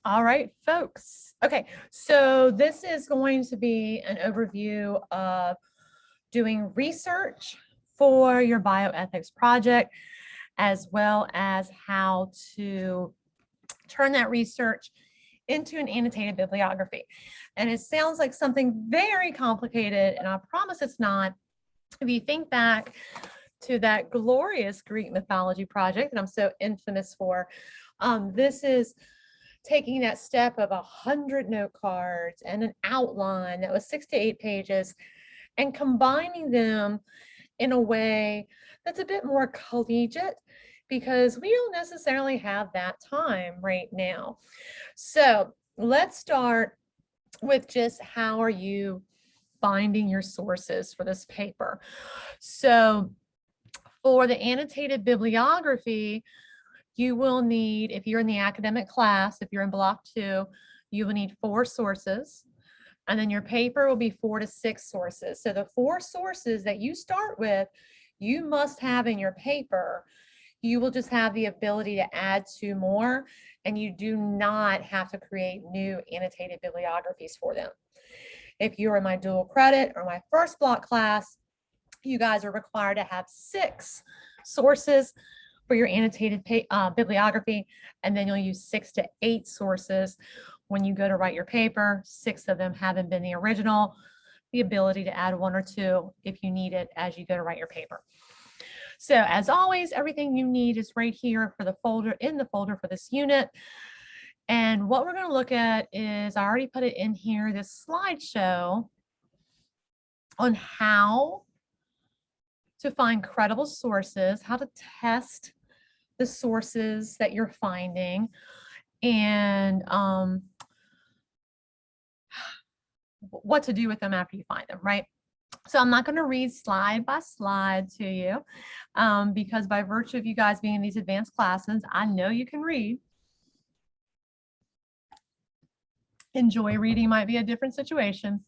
All right, folks. Okay, so this is going to be an overview of doing research for your bioethics project, as well as how to turn that research into an annotated bibliography. And it sounds like something very complicated, and I promise it's not. If you think back to that glorious Greek mythology project that I'm so infamous for, this is taking that step of 100 note cards and an outline that was 6 to 8 pages and combining them in a way that's a bit more collegiate, because we don't necessarily have that time right now. So let's start with just how are you finding your sources for this paper. So for the annotated bibliography, you will need, if you're in the academic class, if you're in block 2, you will need 4 sources, and then your paper will be 4 to 6 sources. So the 4 sources that you start with, you must have in your paper. You will just have the ability to add 2 more, and you do not have to create new annotated bibliographies for them. If you're in my dual credit or my first block class, you guys are required to have 6 sources for your annotated bibliography, and then you'll use 6 to 8 sources when you go to write your paper. 6 of them haven't been the original, the ability to add 1 or 2 if you need it as you go to write your paper. So as always, everything you need is right here for the folder, in the folder for this unit. And what we're going to look at is, I already put it in here, this slideshow on how to find credible sources, how to test the sources that you're finding, and what to do with them after you find them, right? So I'm not going to read slide by slide to you, because by virtue of you guys being in these advanced classes, I know you can read. Enjoy reading might be a different situation,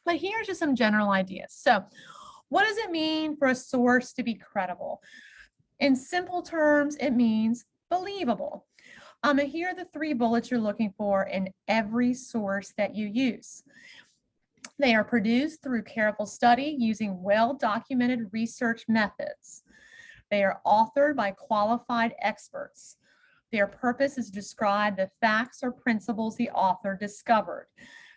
but here's just some general ideas. So what does it mean for a source to be credible? In simple terms, it means believable. And here are the 3 bullets you're looking for in every source that you use. They are produced through careful study using well-documented research methods. They are authored by qualified experts. Their purpose is to describe the facts or principles the author discovered.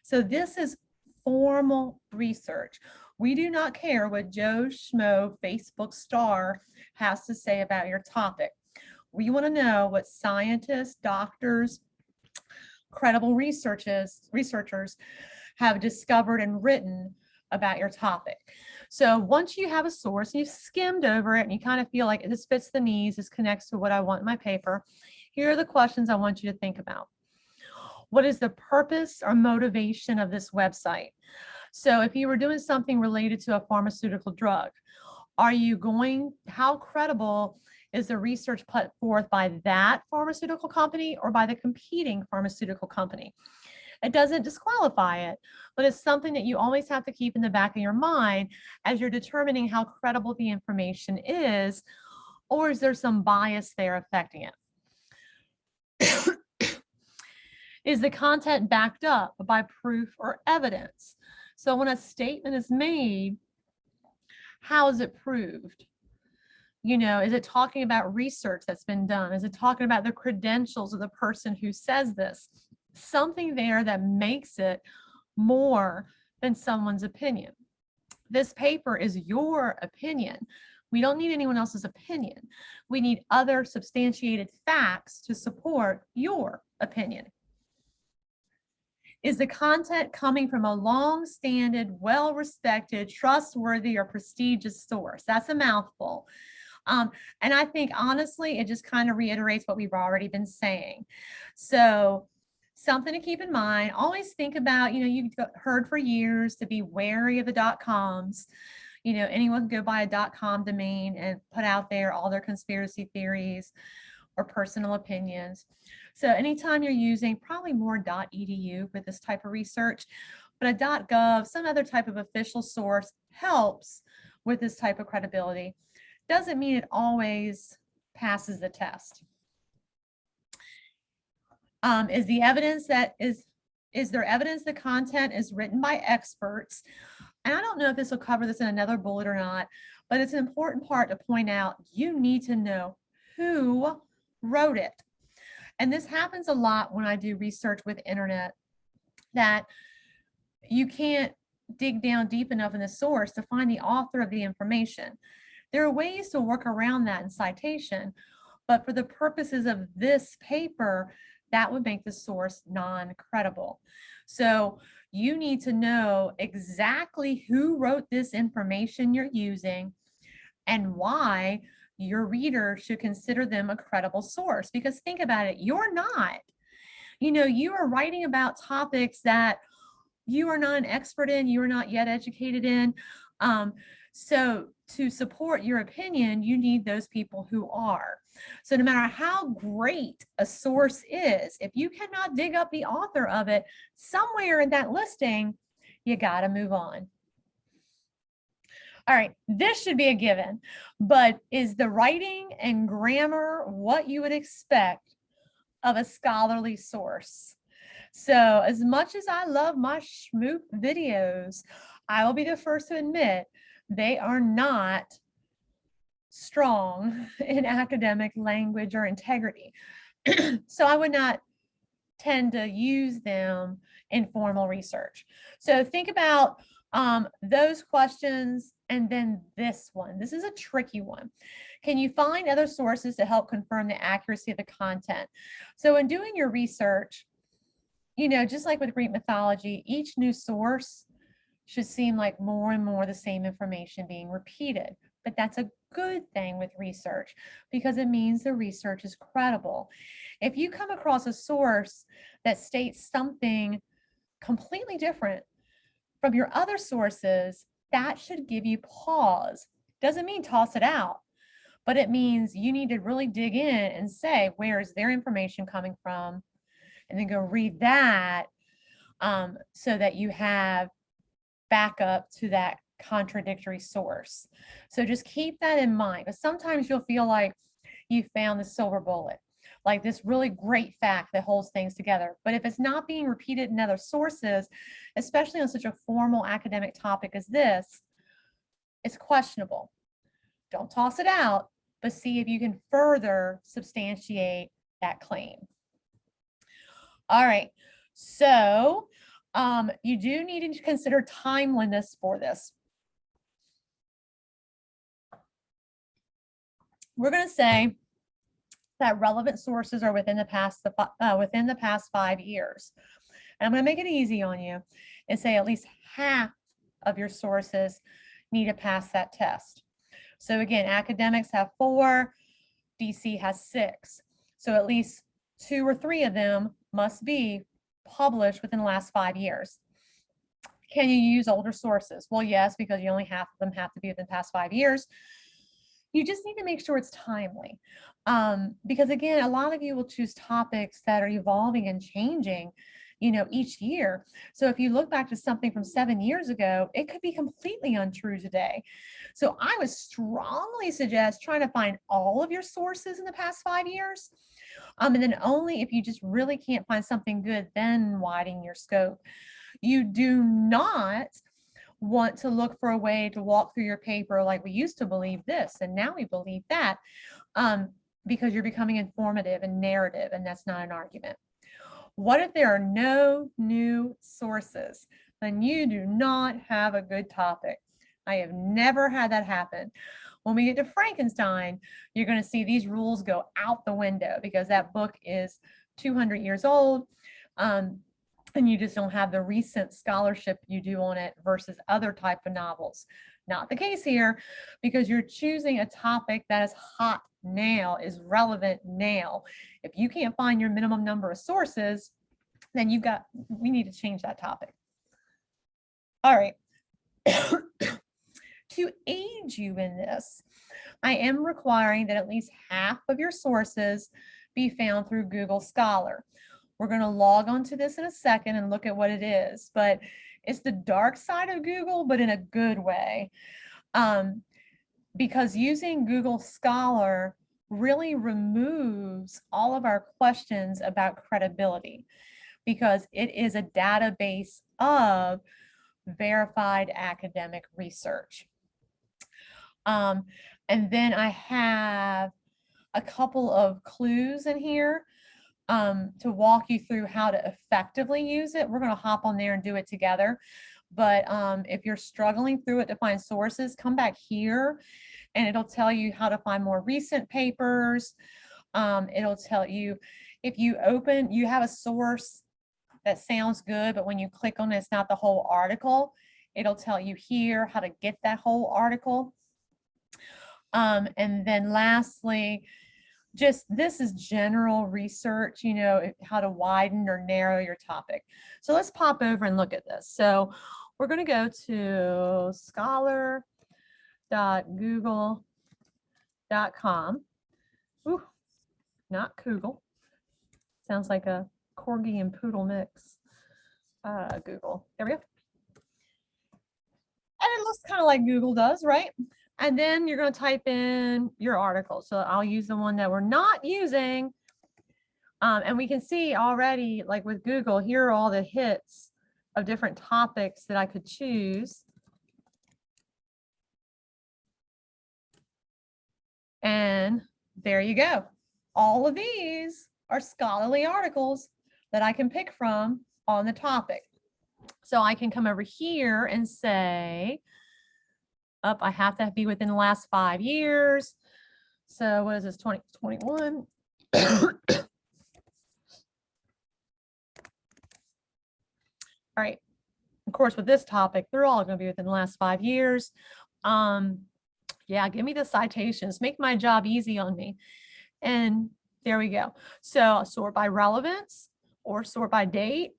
So this is formal research. We do not care what Joe Schmo Facebook star has to say about your topic. We want to know what scientists, doctors, credible researchers have discovered and written about your topic. So once you have a source, you've skimmed over it and you kind of feel like this fits the needs, this connects to what I want in my paper, here are the questions I want you to think about. What is the purpose or motivation of this website? So if you were doing something related to a pharmaceutical drug, how credible is the research put forth by that pharmaceutical company or by the competing pharmaceutical company? It doesn't disqualify it, but it's something that you always have to keep in the back of your mind as you're determining how credible the information is, or is there some bias there affecting it? Is the content backed up by proof or evidence? So when a statement is made, how is it proved? You know, is it talking about research that's been done? Is it talking about the credentials of the person who says this? Something there that makes it more than someone's opinion. This paper is your opinion. We don't need anyone else's opinion. We need other substantiated facts to support your opinion. Is the content coming from a long-standing, well-respected, trustworthy, or prestigious source? That's a mouthful. And I think, honestly, it just kind of reiterates what we've already been saying. So something to keep in mind, always think about, you know, you've heard for years to be wary of the .coms. You know, anyone can go buy a .com domain and put out there all their conspiracy theories or personal opinions. So anytime you're using, probably more .edu for this type of research, but a .gov, some other type of official source helps with this type of credibility. Doesn't mean it always passes the test. Is the evidence that is there evidence the content is written by experts? And I don't know if this will cover this in another bullet or not, but it's an important part to point out. You need to know who wrote it. And this happens a lot when I do research with internet, that you can't dig down deep enough in the source to find the author of the information. There are ways to work around that in citation, but for the purposes of this paper, that would make the source non-credible. So you need to know exactly who wrote this information you're using and why your reader should consider them a credible source. Because think about it, you're not. You are writing about topics that you are not an expert in, you are not yet educated in. So to support your opinion, you need those people who are. So no matter how great a source is, if you cannot dig up the author of it somewhere in that listing, you got to move on. All right, this should be a given, but is the writing and grammar what you would expect of a scholarly source? So as much as I love my schmoop videos, I will be the first to admit they are not strong in academic language or integrity. So I would not tend to use them in formal research. So think about those questions, and then this one. This is a tricky one. Can you find other sources to help confirm the accuracy of the content? So in doing your research, just like with Greek mythology, each new source should seem like more and more the same information being repeated. But that's a good thing with research because it means the research is credible. If you come across a source that states something completely different from your other sources, that should give you pause. Doesn't mean toss it out, but it means you need to really dig in and say, where is their information coming from? And then go read that so that you have backup to that contradictory source. So just keep that in mind, because sometimes you'll feel like you found the silver bullet, like this really great fact that holds things together. But if it's not being repeated in other sources, especially on such a formal academic topic as this, it's questionable. Don't toss it out, but see if you can further substantiate that claim. All right, so you do need to consider timeliness for this. We're going to say that relevant sources are within the past 5 years. And I'm going to make it easy on you and say at least half of your sources need to pass that test. So again, academics have 4, DC has 6. So at least 2 or 3 of them must be published within the last 5 years. Can you use older sources? Well, yes, because only half of them have to be within the past 5 years. You just need to make sure it's timely. Because again, a lot of you will choose topics that are evolving and changing, each year. So if you look back to something from 7 years ago, it could be completely untrue today. So I would strongly suggest trying to find all of your sources in the past 5 years. And then only if you just really can't find something good, then widen your scope. You do not want to look for a way to walk through your paper like we used to believe this and now we believe that, because you're becoming informative and narrative, and that's not an argument. What if there are no new sources? Then you do not have a good topic. I have never had that happen. When we get to Frankenstein, you're going to see these rules go out the window because that book is 200 years old. And you just don't have the recent scholarship you do on it versus other type of novels. Not the case here, because you're choosing a topic that is hot now, is relevant now. If you can't find your minimum number of sources, then we need to change that topic. All right. To aid you in this, I am requiring that at least half of your sources be found through Google Scholar. We're going to log on to this in a second and look at what it is, but it's the dark side of Google, but in a good way. Because using Google Scholar really removes all of our questions about credibility because it is a database of verified academic research. And then I have a couple of clues in here to walk you through how to effectively use it. We're going to hop on there and do it together. But if you're struggling through it to find sources, come back here and it'll tell you how to find more recent papers. It'll tell you if you have a source that sounds good, but when you click on it, it's not the whole article. It'll tell you here how to get that whole article. And then lastly, just this is general research, you know, how to widen or narrow your topic. So let's pop over and look at this. So we're going to go to scholar.google.com. Ooh, not Google. Sounds like a corgi and poodle mix. Google. There we go. And it looks kind of like Google does, right? And then you're going to type in your article. So I'll use the one that we're not using. And we can see already, like with Google, here are all the hits of different topics that I could choose. And there you go. All of these are scholarly articles that I can pick from on the topic. So I can come over here and say, I have to be within the last 5 years. So what is this, 2021? All right. Of course, with this topic, they're all going to be within the last 5 years. Yeah, give me the citations. Make my job easy on me. And there we go. So sort by relevance or sort by date.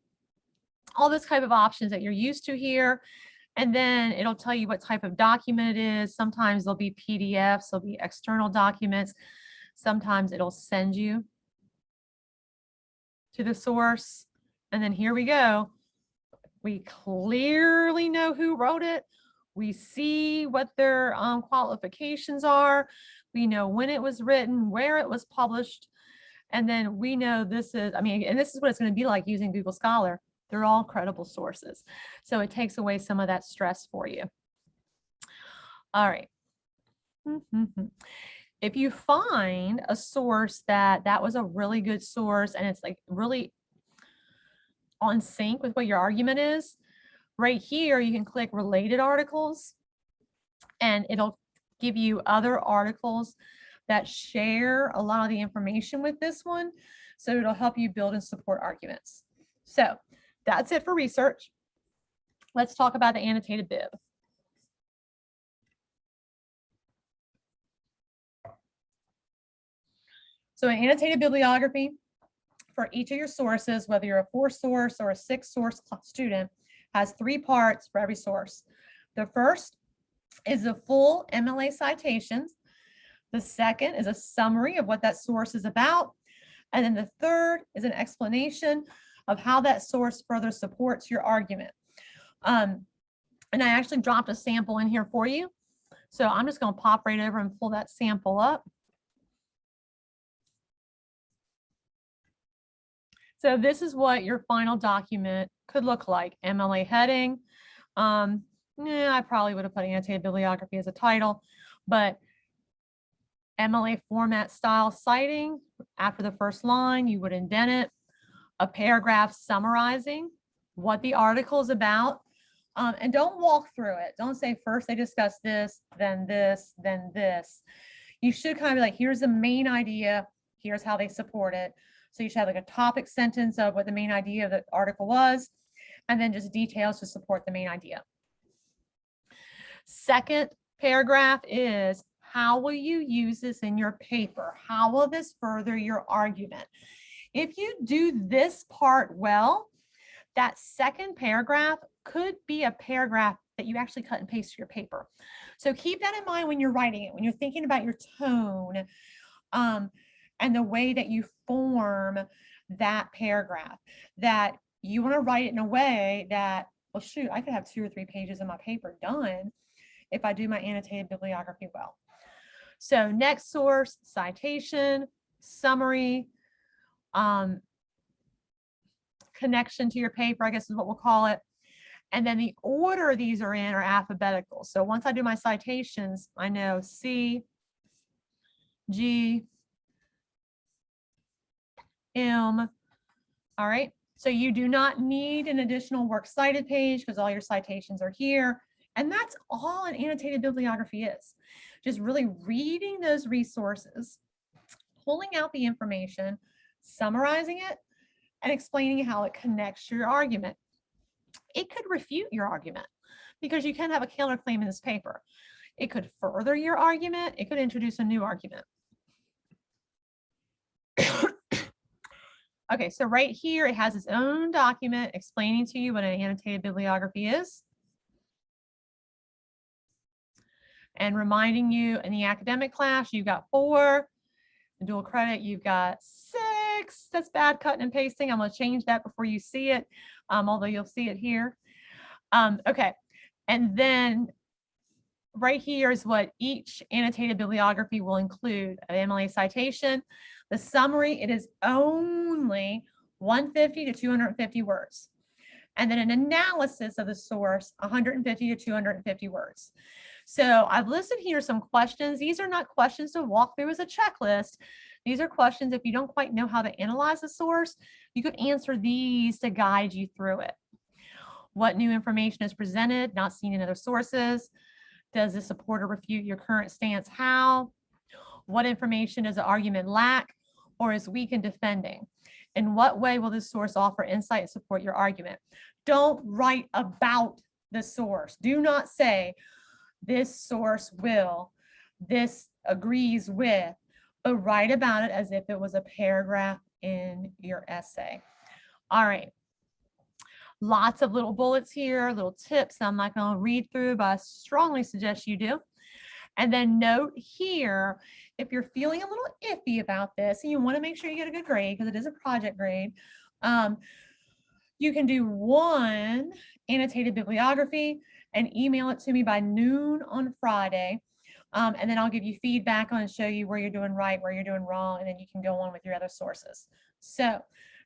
All those type of options that you're used to here. And then it'll tell you what type of document it is. Sometimes there'll be PDFs, there'll be external documents. Sometimes it'll send you to the source. And then here we go. We clearly know who wrote it. We see what their qualifications are. We know when it was written, where it was published. And then we know this is, and this is what it's going to be like using Google Scholar. They're all credible sources. So it takes away some of that stress for you. All right. If you find a source that was a really good source and it's like really on sync with what your argument is, right here you can click related articles and it'll give you other articles that share a lot of the information with this one. So it'll help you build and support arguments. So that's it for research. Let's talk about the annotated bib. So an annotated bibliography for each of your sources, whether you're a 4-source or a 6-source student, has 3 parts for every source. The first is the full MLA citations. The second is a summary of what that source is about. And then the third is an explanation of how that source further supports your argument. And I actually dropped a sample in here for you. So I'm just going to pop right over and pull that sample up. So this is what your final document could look like. MLA heading. I probably would have put annotated bibliography as a title, but MLA format style citing. After the first line, you would indent it. A paragraph summarizing what the article is about. And don't walk through it. Don't say first they discuss this, then this, then this. You should kind of be like, here's the main idea. Here's how they support it. So you should have like a topic sentence of what the main idea of the article was, and then just details to support the main idea. Second paragraph is, how will you use this in your paper? How will this further your argument? If you do this part well, that second paragraph could be a paragraph that you actually cut and paste to your paper. So keep that in mind when you're writing it, when you're thinking about your tone and the way that you form that paragraph, that you want to write it in a way that, well, shoot, I could have 2 or 3 pages of my paper done if I do my annotated bibliography well. So next source, citation, summary, connection to your paper, I guess is what we'll call it. And then the order these are in are alphabetical. So once I do my citations, I know C, G, M. All right. So you do not need an additional works cited page because all your citations are here. And that's all an annotated bibliography is. Just really reading those resources, pulling out the information, summarizing it, and explaining how it connects to your argument. It could refute your argument because you can have a counterclaim in this paper. It could further your argument. It could introduce a new argument. Okay, so right here, it has its own document explaining to you what an annotated bibliography is. And reminding you in the academic class, you've got 4. In dual credit, you've got 6. That's bad cutting and pasting. I'm going to change that before you see it, although you'll see it here. Okay, and then right here is what each annotated bibliography will include: an MLA citation, the summary. It is only 150 to 250 words. And then an analysis of the source, 150 to 250 words. So I've listed here some questions. These are not questions to walk through as a checklist. These are questions if you don't quite know how to analyze the source, you could answer these to guide you through it. What new information is presented, not seen in other sources? Does this support or refute your current stance? How? What information does the argument lack or is weak in defending? In what way will this source offer insight and support your argument? Don't write about the source. Do not say this source will, this agrees with, but write about it as if it was a paragraph in your essay. All right. Lots of little bullets here, little tips I'm not going to read through, but I strongly suggest you do. And then note here, if you're feeling a little iffy about this and you want to make sure you get a good grade because it is a project grade, you can do 1 annotated bibliography and email it to me by noon on Friday. And then I'll give you feedback on and show you where you're doing right, where you're doing wrong, and then you can go on with your other sources. So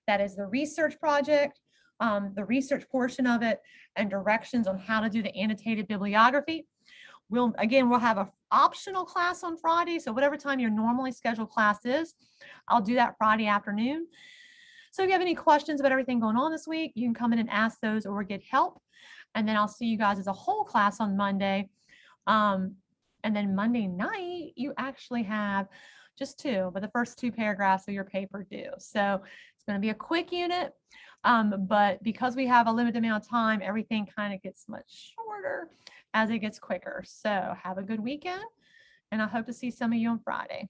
that is the research project, the research portion of it, and directions on how to do the annotated bibliography. We'll have an optional class on Friday. So whatever time your normally scheduled class is, I'll do that Friday afternoon. So if you have any questions about everything going on this week, you can come in and ask those or get help. And then I'll see you guys as a whole class on Monday. And then Monday night, you actually have just 2, but the first 2 paragraphs of your paper due. So it's going to be a quick unit. But because we have a limited amount of time, everything kind of gets much shorter as it gets quicker. So have a good weekend, and I hope to see some of you on Friday.